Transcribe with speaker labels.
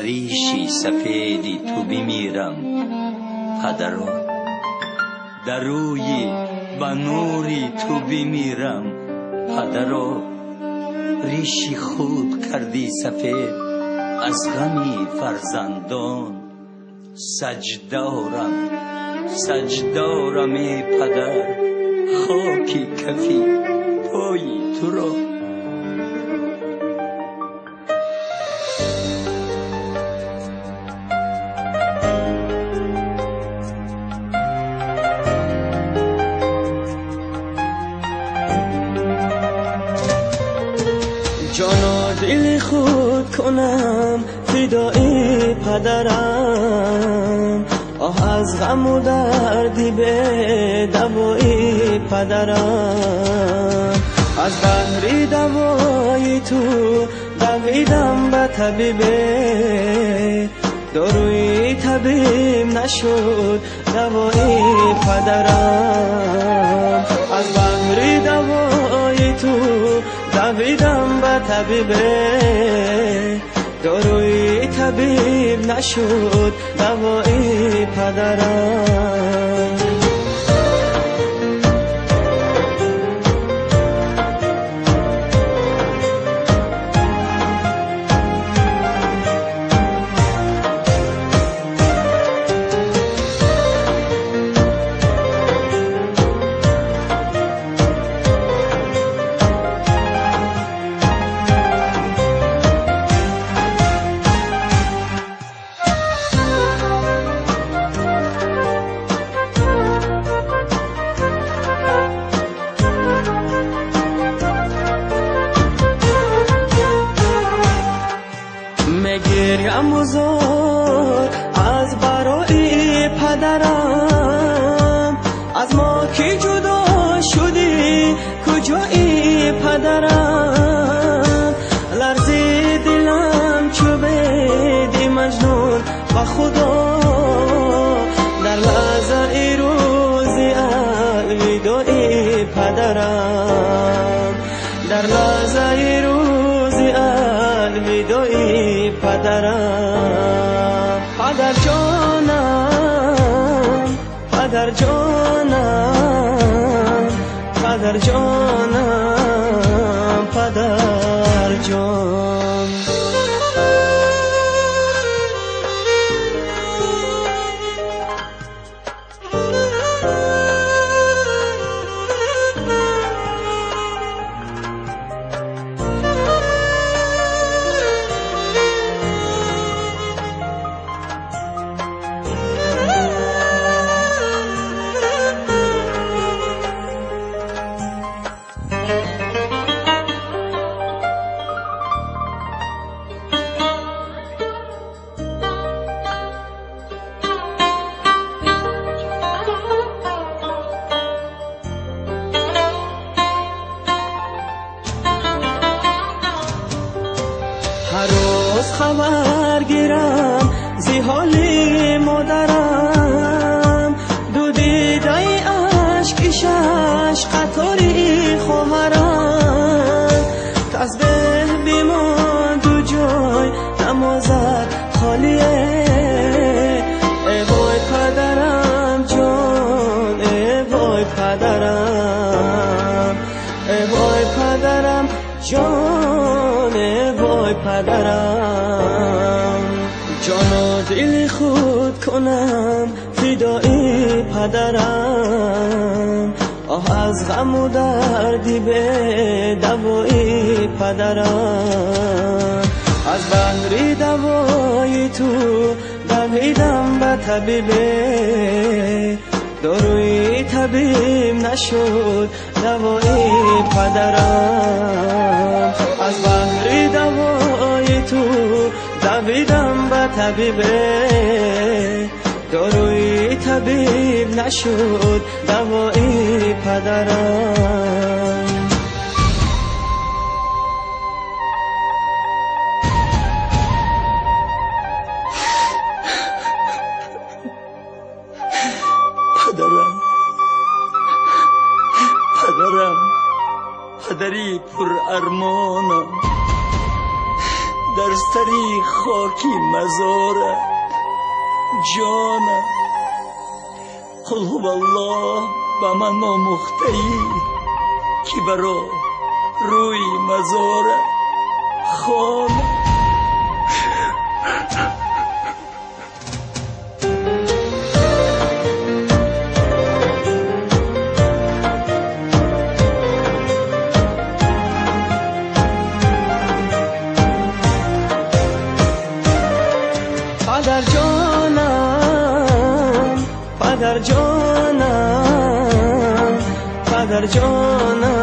Speaker 1: ریشی سفیدی تو بمیرم پدرو، در روی با نوری تو بمیرم پدرو. ریشی خود کردی سفید از غمی فرزندان، سجدارم ای پدر، خاکی کفی پای تو را.
Speaker 2: جان و دل خود کنم فدای پدرم، آه از غم و دردی به دوای پدرم. از بحر دوای تو دویدم به طبیبه، داروی طبیب نشد دوای پدرم. از بحر دوای تو دویدم به طبیبه، داروی طبیب نشد دوای پدرم. گریم و زار از برای پدرم، از ما که جدا شدی کجایی پدرم. لرزی دلم چو بدی مجنون با خدا، در لحظه روزی الوداعی پدرم، در لحظه روزی الوداعی پدرم. پدر جانم، پدر جانم، پدر جانم، پدر جان. هر روز خبر گیرم زی حالی مادرم، دو دیدای عشق شش قطاری خواهرم. کس به بیمان دو جای نمازد خالیه، ای وای پدرم جان، ای وای پدرم، ای وای پدرم جان، ای وای پدرم. جان و دل خود کنم فدای پدرم، آه از غم و دردی به دوای پدرم. از بحر دوای تو دویدم به طبیبه، داروی طبیب نشد دوای پدرم. از بحر دوای تو دویدم به طبیبه، داروی طبیب نشد دوای پدرم.
Speaker 1: پدری پر ارمانم، در سری خاکی مزاره جانم قل هو الله به من آموخته ای که برا روی مزاره خانه
Speaker 2: پدر جانم